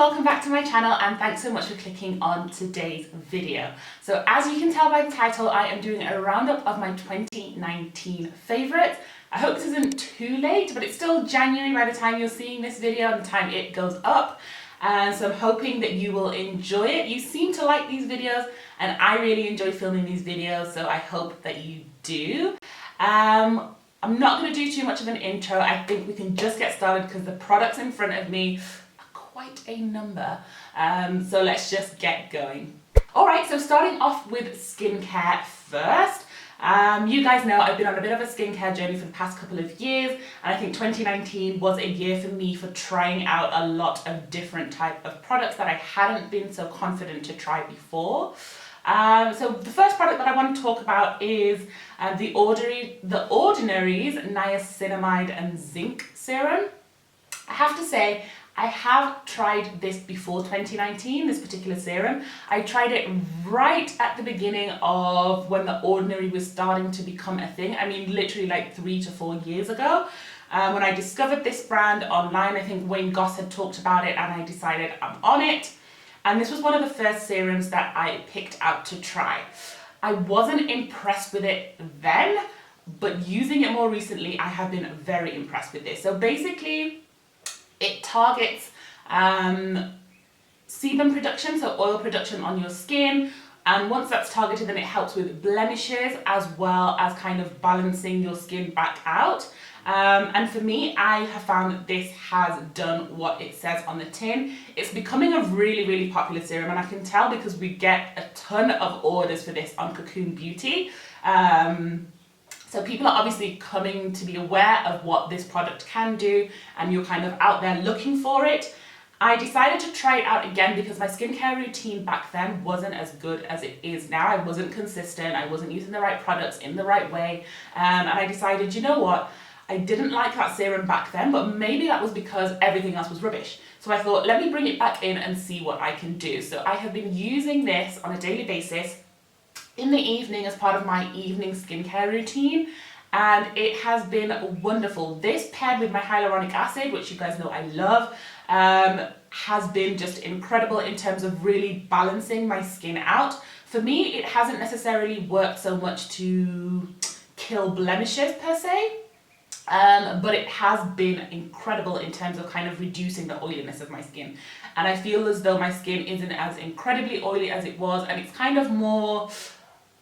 welcome back to my channel and thanks so much for clicking on today's video. So as you can tell by the title, I am doing a roundup of my 2019 favourites. I hope this isn't too late, but it's still January by the time you're seeing this video and the time it goes up. So I'm hoping that you will enjoy it. You seem to like these videos and I really enjoy filming these videos, so I hope that you do. I'm not going to do too much of an intro. I think we can just get started because the products in front of me are quite a number. So let's just get going. Alright, so starting off with skincare first. You guys know I've been on a bit of a skincare journey for the past couple of years, and I think 2019 was a year for me for trying out a lot of different type of products that I hadn't been so confident to try before. So the first product that I want to talk about is the Ordinary's Niacinamide and Zinc Serum. I have to say, I have tried this before 2019, this particular serum. I tried it right at the beginning of when the Ordinary was starting to become a thing. I mean, literally like 3 to 4 years ago. When I discovered this brand online, I think Wayne Goss had talked about it and I decided I'm on it. And this was one of the first serums that I picked out to try. I wasn't impressed with it then, but using it more recently, I have been very impressed with this. So basically, it targets sebum production, so oil production on your skin. And once that's targeted, then it helps with blemishes as well as kind of balancing your skin back out. And for me, I have found that this has done what it says on the tin. It's becoming a really, really popular serum, and I can tell because we get a ton of orders for this on Cocoon Beauty. So people are obviously coming to be aware of what this product can do, and you're kind of out there looking for it. I decided to try it out again because my skincare routine back then wasn't as good as it is now. I wasn't consistent, I wasn't using the right products in the right way, and I decided, you know what, I didn't like that serum back then, but maybe that was because everything else was rubbish. So I thought, let me bring it back in and see what I can do. So I have been using this on a daily basis in the evening as part of my evening skincare routine, and it has been wonderful. This paired with my hyaluronic acid, which you guys know I love, has been just incredible in terms of really balancing my skin out. For me, it hasn't necessarily worked so much to kill blemishes per se, but it has been incredible in terms of kind of reducing the oiliness of my skin. And I feel as though my skin isn't as incredibly oily as it was, and it's kind of more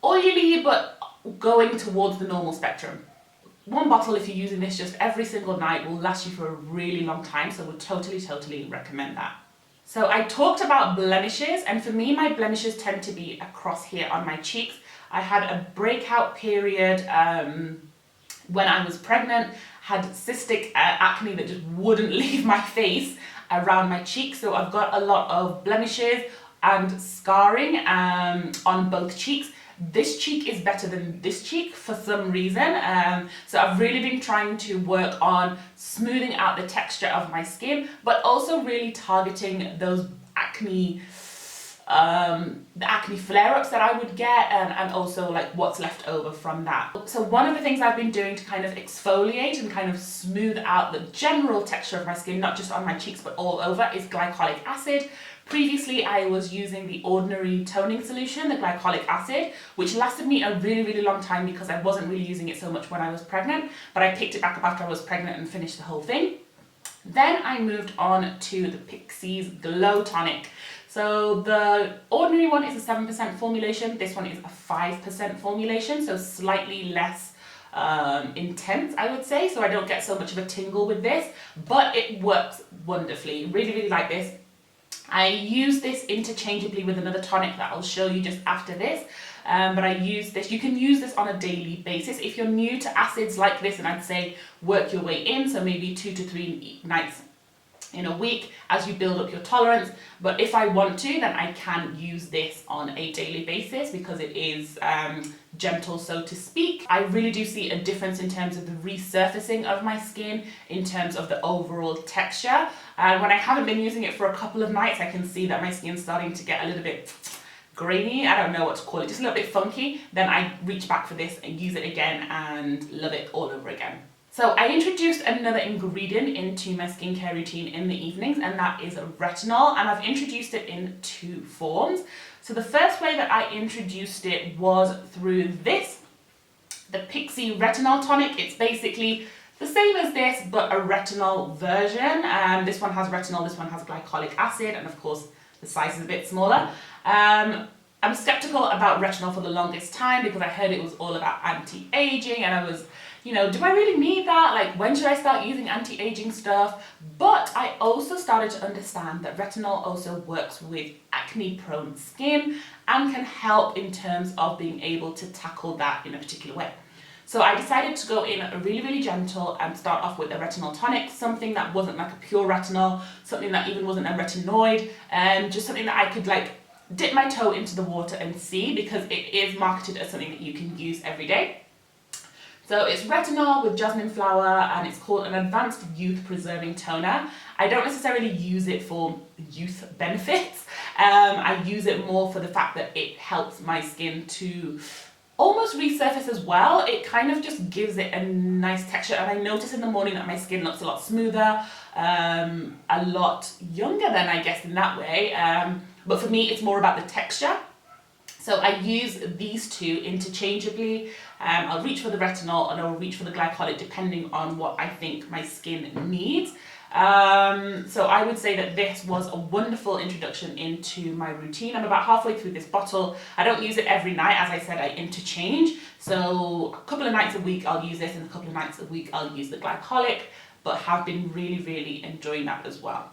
oily but going towards the normal spectrum. One bottle, if you're using this just every single night, will last you for a really long time, so would totally recommend that. So I talked about blemishes, and for me my blemishes tend to be across here on my cheeks. I had a breakout period when I was pregnant, had cystic acne that just wouldn't leave my face around my cheeks, so I've got a lot of blemishes and scarring on both cheeks. This cheek is better than this cheek for some reason, so I've really been trying to work on smoothing out the texture of my skin, but also really targeting those acne the acne flare-ups that I would get, and also like what's left over from that. So one of the things I've been doing to kind of exfoliate and kind of smooth out the general texture of my skin, not just on my cheeks but all over, is glycolic acid. Previously I was using the Ordinary toning solution, the glycolic acid, which lasted me a really long time because I wasn't really using it so much when I was pregnant, but I picked it back up after I was pregnant and finished the whole thing. Then I moved on to the Pixi's Glow Tonic. So the Ordinary one is a 7% formulation, this one is a 5% formulation, so slightly less intense, I would say, so I don't get so much of a tingle with this, but it works wonderfully. Really like this. I use this interchangeably with another tonic that I'll show you just after this, but I use this, you can use this on a daily basis. If you're new to acids like this, and I'd say work your way in, so maybe 2 to 3 nights in a week as you build up your tolerance. But if I want to, then I can use this on a daily basis because it is gentle, so to speak. I really do see a difference in terms of the resurfacing of my skin, in terms of the overall texture. When I haven't been using it for a couple of nights, I can see that my skin's starting to get a little bit grainy, I don't know what to call it, just a little bit funky. Then I reach back for this and use it again and love it all over again. So I introduced another ingredient into my skincare routine in the evenings, and that is retinol, and I've introduced it in two forms. So the first way that I introduced it was through this, the Pixi Retinol Tonic. It's basically the same as this, but a retinol version. This one has retinol, this one has glycolic acid, and of course the size is a bit smaller. I'm skeptical about retinol for the longest time because I heard it was all about anti-aging, and I was, do I really need that? Like, when should I start using anti-aging stuff? But I also started to understand that retinol also works with acne-prone skin and can help in terms of being able to tackle that in a particular way. So I decided to go in really, really gentle and start off with a retinol tonic, something that wasn't like a pure retinol, something that even wasn't a retinoid, just something that I could like dip my toe into the water and see, because it is marketed as something that you can use every day. So it's retinol with jasmine flower, and it's called an advanced youth preserving toner. I don't necessarily use it for youth benefits. I use it more for the fact that it helps my skin to almost resurface as well. It kind of just gives it a nice texture, and I notice in the morning that my skin looks a lot smoother, a lot younger than, I guess, in that way. But for me, it's more about the texture. So I use these two interchangeably. I'll reach for the retinol and I'll reach for the glycolic depending on what I think my skin needs. So I would say that this was a wonderful introduction into my routine. I'm about halfway through this bottle. I don't use it every night. As I said, I interchange. So a couple of nights a week I'll use this, and a couple of nights a week I'll use the glycolic, but have been really, really enjoying that as well.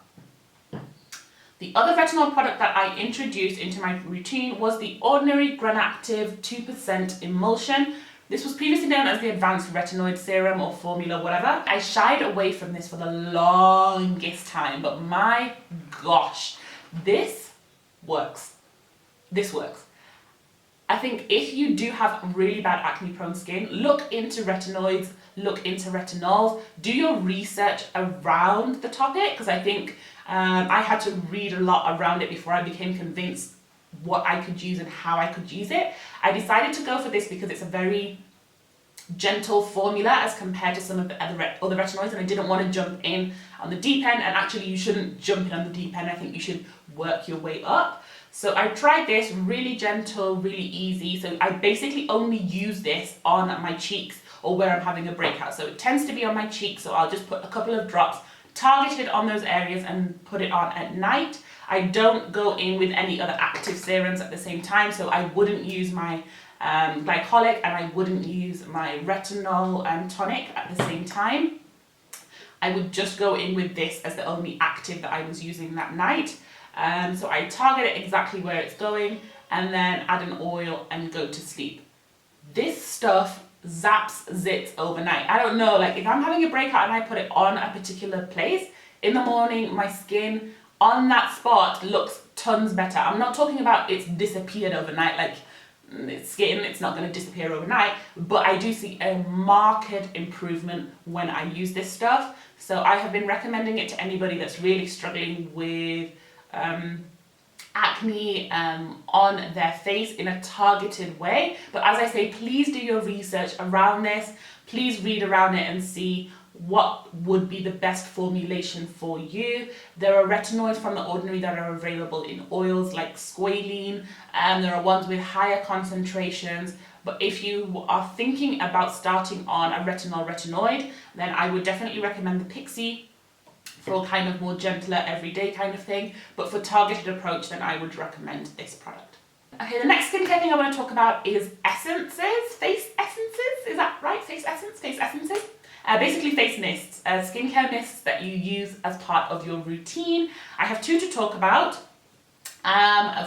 The other retinol product that I introduced into my routine was the Ordinary Granactive 2% Emulsion. This was previously known as the Advanced Retinoid Serum or Formula, whatever. I shied away from this for the longest time, but my gosh, this works. This works. I think if you do have really bad acne-prone skin, look into retinoids, look into retinols, do your research around the topic, because I think I had to read a lot around it before I became convinced what I could use and how I could use it. I decided to go for this because it's a very gentle formula as compared to some of the other retinoids, and I didn't want to jump in on the deep end, and actually you shouldn't jump in on the deep end. I think you should work your way up. So I tried this, really gentle, really easy. So I basically only use this on my cheeks or where I'm having a breakout. So it tends to be on my cheeks, so I'll just put a couple of drops targeted on those areas and put it on at night. I don't go in with any other active serums at the same time, so I wouldn't use my glycolic and I wouldn't use my retinol tonic at the same time. I would just go in with this as the only active that I was using that night. So I target it exactly where it's going and then add an oil and go to sleep. This stuff zaps zits overnight. I don't know, like if I'm having a breakout and I put it on a particular place, in the morning my skin on that spot looks tons better. I'm not talking about it's disappeared overnight, like it's skin, it's not going to disappear overnight, but I do see a marked improvement when I use this stuff. So I have been recommending it to anybody that's really struggling with acne on their face in a targeted way. But as I say, please do your research around this. Please read around it and see what would be the best formulation for you. There are retinoids from The Ordinary that are available in oils like squalene, and there are ones with higher concentrations. But if you are thinking about starting on a retinoid, then I would definitely recommend the Pixi for a kind of more gentler everyday kind of thing. But for targeted approach, then I would recommend this product. Okay, the next skincare thing I want to talk about is essences, face essences, is that right? Face essences. Basically face mists, skincare mists that you use as part of your routine. I have two to talk about.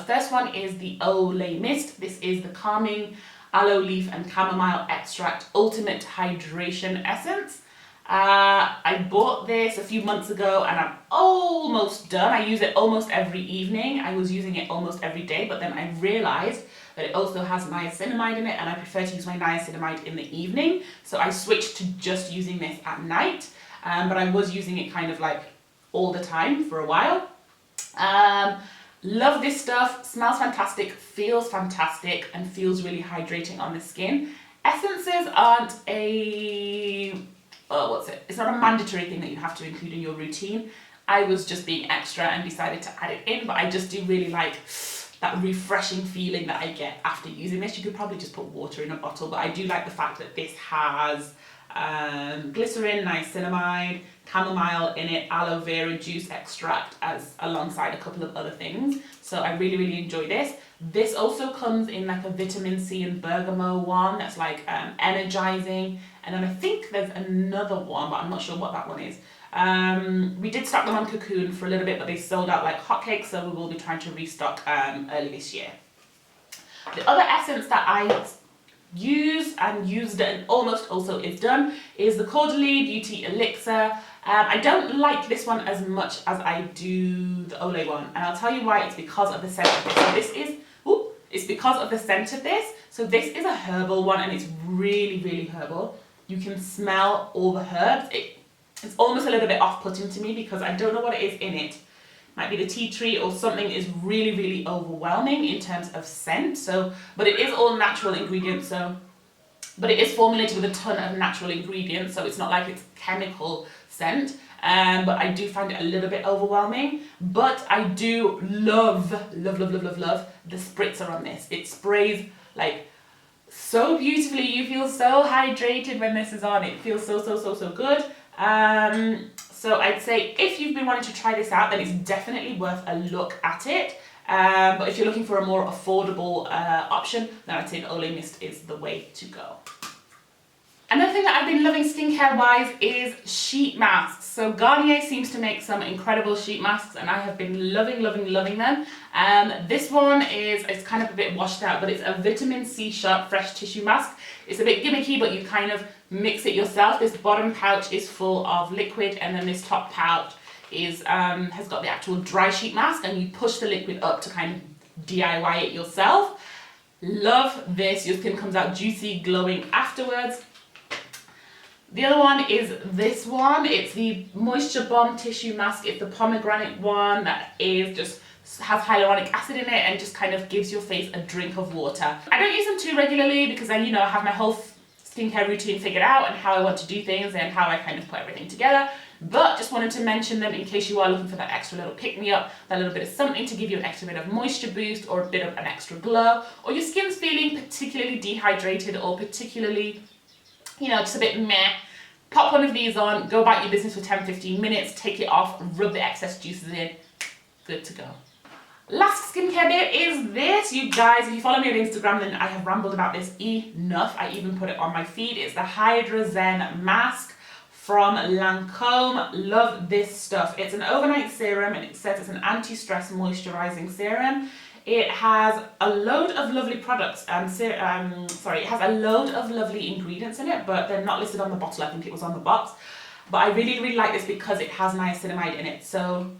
First one is the Olay Mist. This is the Calming Aloe Leaf and Chamomile Extract Ultimate Hydration Essence. I bought this a few months ago and I'm almost done. I use it almost every evening. I was using it almost every day, but then I realized that it also has niacinamide in it, and I prefer to use my niacinamide in the evening. So I switched to just using this at night, but I was using it kind of like all the time for a while. Love this stuff, smells fantastic, feels fantastic, and feels really hydrating on the skin. Essences aren't a it's not a mandatory thing that you have to include in your routine. I was just being extra and decided to add it in, but I just do really like that refreshing feeling that I get after using this. You could probably just put water in a bottle, but I do like the fact that this has glycerin, niacinamide, chamomile in it, aloe vera juice extract as alongside a couple of other things. So I really, really enjoy this. This also comes in like a vitamin C and bergamot one that's like energizing. And then I think there's another one, but I'm not sure what that one is. We did stock them on Cocoon for a little bit, but they sold out like hotcakes, so we will be trying to restock early this year. The other essence that I use and used and almost also is done is the Caudalie Beauty Elixir. I don't like this one as much as I do the Olay one, and I'll tell you why. It's because of the scent of this. So it's because of the scent of this. So this is a herbal one, and it's really, really herbal. You can smell all the herbs. It's almost a little bit off-putting to me because I don't know what it is in it. Might be the tea tree or something is really, really overwhelming in terms of scent. So, but it is all natural ingredients. So, but it is formulated with a ton of natural ingredients. So it's not like it's chemical scent. But I do find it a little bit overwhelming. But I do love the spritzer on this. It sprays like so beautifully. You feel so hydrated when this is on. It feels so good. So I'd say if you've been wanting to try this out, then it's definitely worth a look at it. But if you're looking for a more affordable option, then I'd say the Olay Mist is the way to go. Another thing that I've been loving skincare wise is sheet masks. So Garnier seems to make some incredible sheet masks, and I have been loving them. This one it's kind of a bit washed out, but it's a vitamin C sharp fresh tissue mask. It's a bit gimmicky, but you kind of mix it yourself. This bottom pouch is full of liquid, and then this top pouch is has got the actual dry sheet mask, and you push the liquid up to kind of DIY it yourself. Love this. Your skin comes out juicy, glowing afterwards. The other one is this one. It's the Moisture Bomb Tissue Mask. It's the pomegranate one that is just has hyaluronic acid in it and just kind of gives your face a drink of water. I don't use them too regularly because I have my whole skincare routine figured out and how I want to do things and how I kind of put everything together. But just wanted to mention them in case you are looking for that extra little pick-me-up, that little bit of something to give you an extra bit of moisture boost or a bit of an extra glow, or your skin's feeling particularly dehydrated or particularly just a bit meh. Pop one of these on, go about your business for 10-15 minutes, take it off, rub the excess juices in, good to go. Last skincare bit is this, you guys. If you follow me on Instagram, then I have rambled about this enough. I even put it on my feed. It's the Hydra Zen mask from Lancome. Love this stuff. It's an overnight serum, and it says it's an anti-stress moisturizing serum. It has a load of lovely products, it has a load of lovely ingredients in it, but they're not listed on the bottle. I think it was on the box. But I really, really like this because it has niacinamide in it. So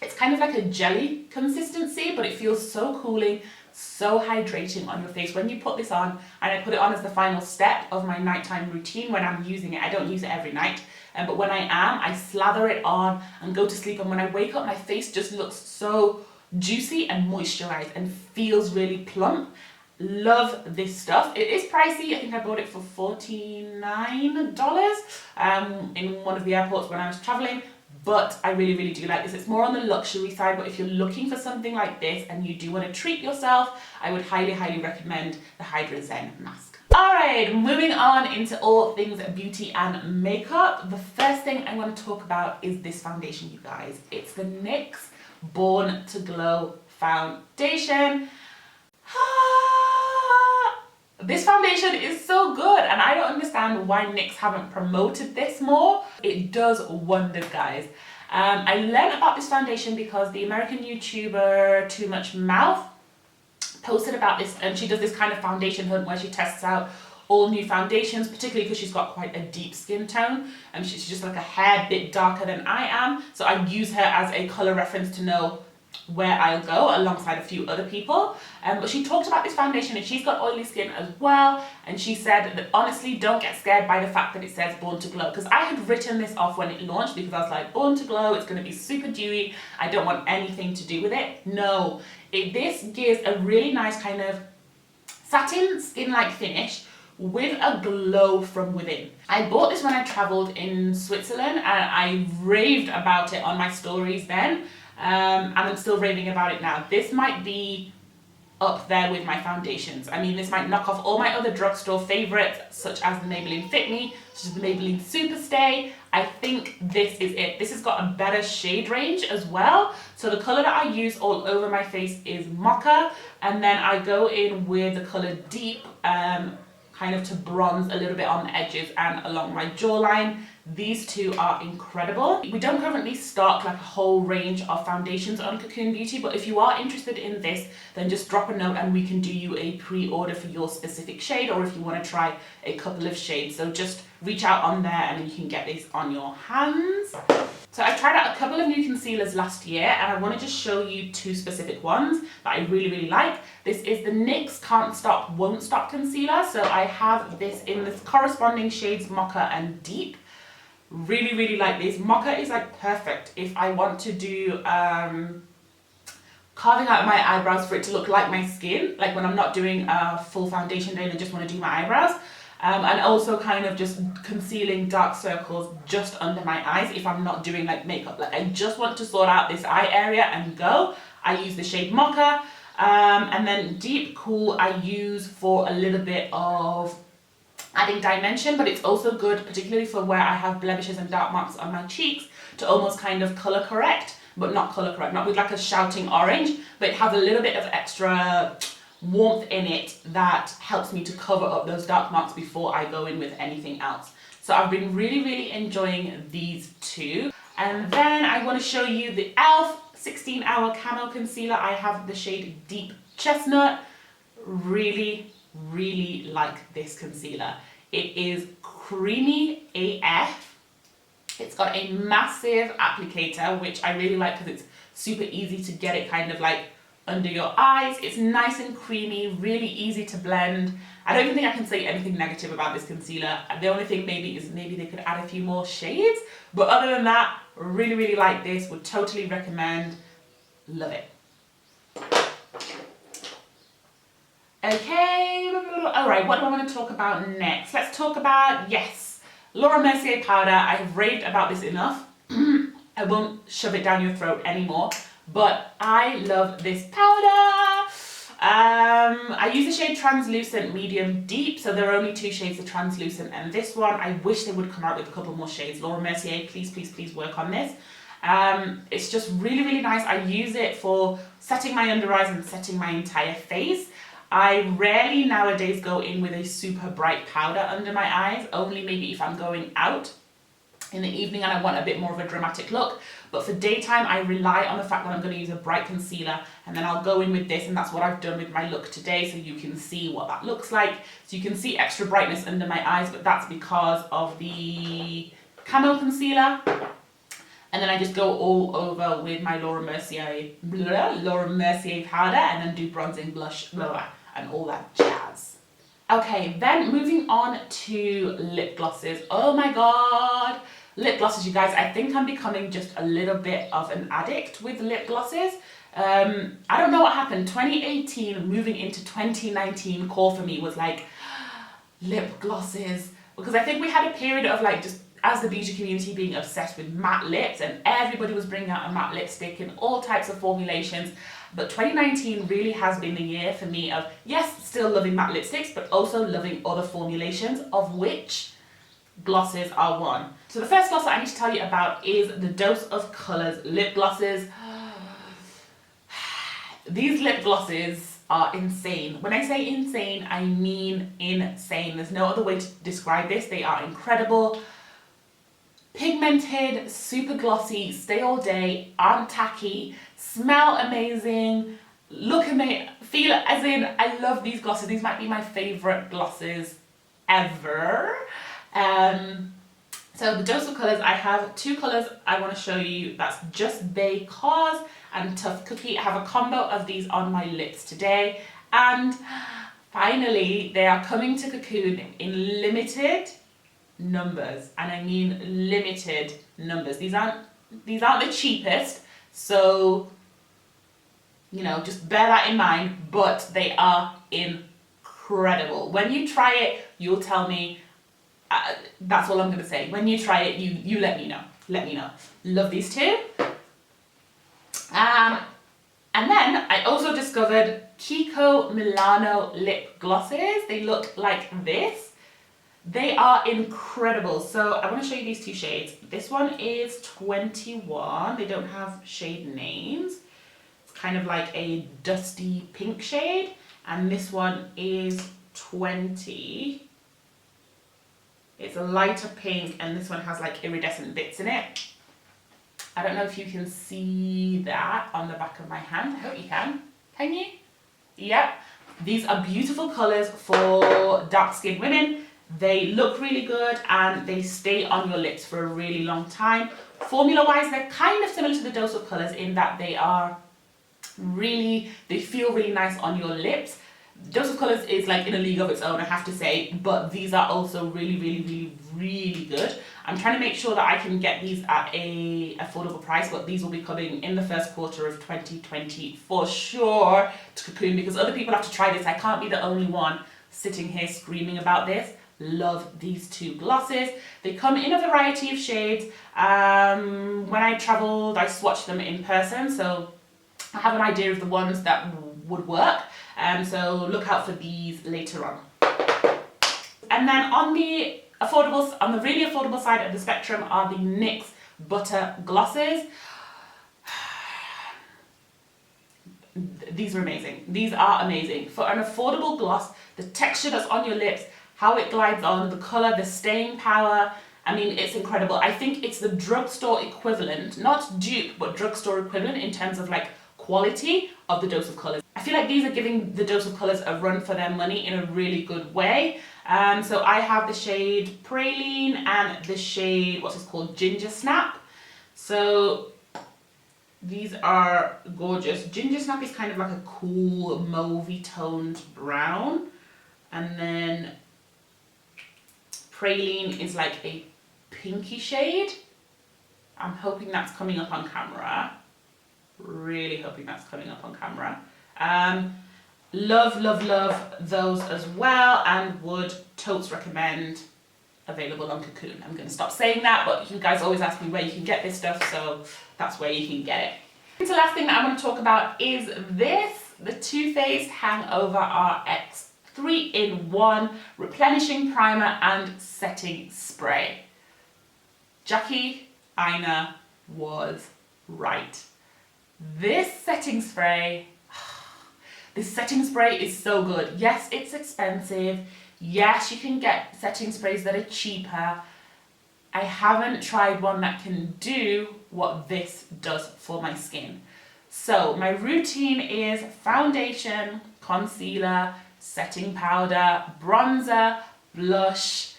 it's kind of like a jelly consistency, but it feels so cooling, so hydrating on your face when you put this on. And I put it on as the final step of my nighttime routine when I'm using it. I don't use it every night, but when I am, I slather it on and go to sleep. And when I wake up, my face just looks so juicy and moisturized and feels really plump. Love this stuff. It is pricey. I think I bought it for $49 in one of the airports when I was traveling, but I really, really do like this. It's more on the luxury side, but if you're looking for something like this and you do want to treat yourself, I would highly, highly recommend the Hydra Zen mask. Alright, moving on into all things beauty and makeup. The first thing I want to talk about is this foundation, you guys. It's the NYX Born to Glow foundation. This foundation is so good, and I don't understand why NYX haven't promoted this more. It does wonders, guys. I learned about this foundation because the American YouTuber Too Much Mouth posted about this, and she does this kind of foundation hunt where she tests out all new foundations, particularly because she's got quite a deep skin tone, and she's just like a hair bit darker than I am, so I use her as a color reference to know where I'll go alongside a few other people. But she talked about this foundation, and she's got oily skin as well, and she said that honestly, don't get scared by the fact that it says Born to Glow, because I had written this off when it launched because I was like, Born to Glow, it's going to be super dewy, I don't want anything to do with it. No, this gives a really nice kind of satin skin-like finish with a glow from within. I bought this when I traveled in Switzerland and I raved about it on my stories then, and I'm still raving about it now. This might be up there with my foundations. I mean, this might knock off all my other drugstore favorites, such as the Maybelline Fit Me, such as the Maybelline Superstay. I think this is it. This has got a better shade range as well. So the color that I use all over my face is Mocha, and then I go in with the color Deep, kind of to bronze a little bit on the edges and along my jawline. These two are incredible. We don't currently stock like a whole range of foundations on Cocoon Beauty, but if you are interested in this, then just drop a note and we can do you a pre-order for your specific shade, or if you want to try a couple of shades. So just reach out on there and then you can get these on your hands. So I tried out a couple of new concealers last year and I want to just show you two specific ones that I really like. This is the NYX Can't Stop Won't Stop concealer. So I have this in the corresponding shades Mocha and Deep. Really like this. Mocha is like perfect if I want to do carving out my eyebrows for it to look like my skin, like when I'm not doing a full foundation day and I just want to do my eyebrows. And also kind of just concealing dark circles just under my eyes if I'm not doing like makeup. Like I just want to sort out this eye area and go. I use the shade Mocha. And then Deep Cool I use for a little bit of adding dimension, but it's also good particularly for where I have blemishes and dark marks on my cheeks to almost kind of color correct, but not color correct, not with like a shouting orange, but it has a little bit of extra warmth in it that helps me to cover up those dark marks before I go in with anything else. So I've been really enjoying these two. And then I want to show you the e.l.f. 16-Hour Camo Concealer. I have the shade Deep Chestnut. Really like this concealer. It is creamy AF. It's got a massive applicator, which I really like because it's super easy to get it kind of like under your eyes. It's nice and creamy, really easy to blend. I don't even think I can say anything negative about this concealer. The only thing maybe is maybe they could add a few more shades, but other than that, really like this. Would totally recommend. Love it. Okay, alright, what do I want to talk about next? Let's talk about, yes, Laura Mercier powder. I've raved about this enough. I won't shove it down your throat anymore, but I love this powder. I use the shade Translucent Medium Deep, so there are only two shades of translucent, and this one, I wish they would come out with a couple more shades. Laura Mercier, please work on this. It's just really nice. I use it for setting my under eyes and setting my entire face. I rarely nowadays go in with a super bright powder under my eyes, only maybe if I'm going out in the evening and I want a bit more of a dramatic look. But for daytime, I rely on the fact that I'm going to use a bright concealer, and then I'll go in with this, and that's what I've done with my look today, so you can see what that looks like. So you can see extra brightness under my eyes, but that's because of the Camo Concealer. And then I just go all over with my Laura Mercier powder, and then do bronzing, blush, and all that jazz. Okay, then moving on to lip glosses. Oh my god, lip glosses, you guys. I think I'm becoming just a little bit of an addict with lip glosses. I don't know what happened. 2018 moving into 2019 core for me was like lip glosses, because I think we had a period of like just as the beauty community being obsessed with matte lips, and everybody was bringing out a matte lipstick in all types of formulations. But 2019 really has been the year for me of, yes, still loving matte lipsticks, but also loving other formulations, of which glosses are one. So the first gloss that I need to tell you about is the Dose of Colours lip glosses. These lip glosses are insane. When I say insane, I mean insane. There's no other way to describe this. They are incredible. Pigmented, super glossy, stay all day, aren't tacky, smell amazing, look amazing, feel as in, I love these glosses. These might be my favourite glosses ever. So the Dose of Colours, I have two colours I want to show you. That's Just Because and Tough Cookie. I have a combo of these on my lips today, and finally they are coming to Cocoon in limited numbers, and I mean limited numbers. These aren't the cheapest, so you know, just bear that in mind, but they are incredible. incredible. When you try it, you'll tell me. That's all I'm going to say. When you try it, you let me know. Let me know. Love these two. And then I also discovered Chico Milano lip glosses. They look like this. They are incredible. So I want to show you these two shades. This one is 21. They don't have shade names. It's kind of like a dusty pink shade. And this one is 20. It's a lighter pink, and this one has like iridescent bits in it. I don't know if you can see that on the back of my hand. I hope you can. Can you? Yep. These are beautiful colours for dark-skinned women. They look really good and they stay on your lips for a really long time. Formula-wise, they're kind of similar to the Dose of Colours in that they feel really nice on your lips. Dose of Colours is like in a league of its own, I have to say, but these are also really good. I'm trying to make sure that I can get these at a affordable price, but these will be coming in the first quarter of 2020 for sure to Cocoon, because other people have to try this. I can't be the only one sitting here screaming about this. Love these two glosses. They come in a variety of shades. When I traveled, I swatched them in person, so I have an idea of the ones that would work. So look out for these later on. And then on the really affordable side of the spectrum are the NYX Butter Glasses. These are amazing. These are amazing. For an affordable gloss, the texture that's on your lips, how it glides on, the colour, the staying power, I mean, it's incredible. I think it's the drugstore equivalent, not dupe, but drugstore equivalent in terms of like quality of the Dose of Colours. I feel like these are giving the Dose of Colours a run for their money in a really good way. So I have the shade Praline and the shade, what's it called, Ginger Snap. So these are gorgeous. Ginger Snap is kind of like a cool mauvey toned brown. And then Praline is like a pinky shade. I'm hoping that's coming up on camera. Really hoping that's coming up on camera. Love those as well, and would totes recommend. Available on Cocoon. I'm going to stop saying that, but you guys always ask me where you can get this stuff, so that's where you can get it. The last thing that I want to talk about is this, the Too Faced Hangover RX 3-in-1 Replenishing Primer and Setting Spray. Jackie Aina was right. This setting spray is so good. Yes, it's expensive. Yes, you can get setting sprays that are cheaper. I haven't tried one that can do what this does for my skin. So my routine is foundation, concealer, setting powder, bronzer, blush.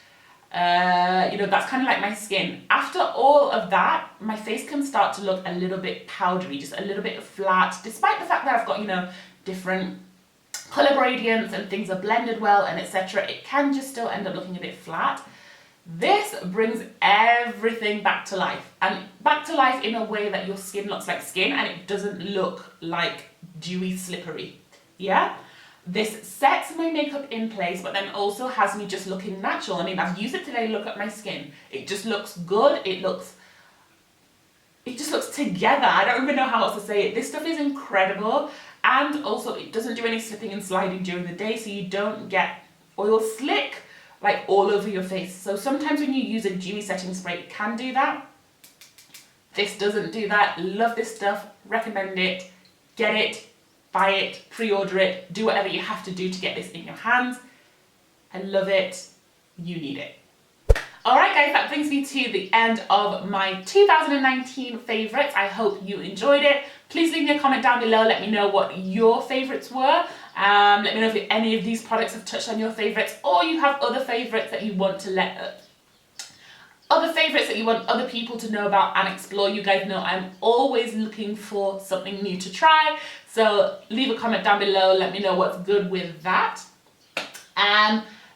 That's kind of like my skin. After all of that, my face can start to look a little bit powdery, just a little bit flat, despite the fact that I've got, different color gradients and things are blended well and etc. It can just still end up looking a bit flat. This brings everything back to life, and back to life in a way that your skin looks like skin and it doesn't look like dewy, slippery. Yeah? This sets my makeup in place, but then also has me just looking natural. I mean, I've used it today, look at my skin. It just looks good. It just looks together. I don't even know how else to say it. This stuff is incredible. And also it doesn't do any slipping and sliding during the day, so you don't get oil slick like all over your face. So sometimes when you use a dewy setting spray, it can do that. This doesn't do that. Love this stuff. Recommend it. Get it. Buy it. Pre-order it. Do whatever you have to do to get this in your hands. I love it. You need it. Alright guys, that brings me to the end of my 2019 favourites. I hope you enjoyed it. Please leave me a comment down below. Let me know what your favourites were. Let me know if any of these products have touched on your favourites, or you have other favourites that you want to other people to know about and explore. You guys know I'm always looking for something new to try. So leave a comment down below. Let me know what's good with that.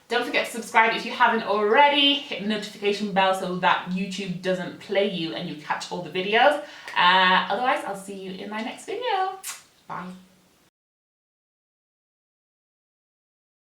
Don't forget to subscribe if you haven't already. Hit the notification bell so that YouTube doesn't play you and you catch all the videos. Otherwise, I'll see you in my next video. Bye.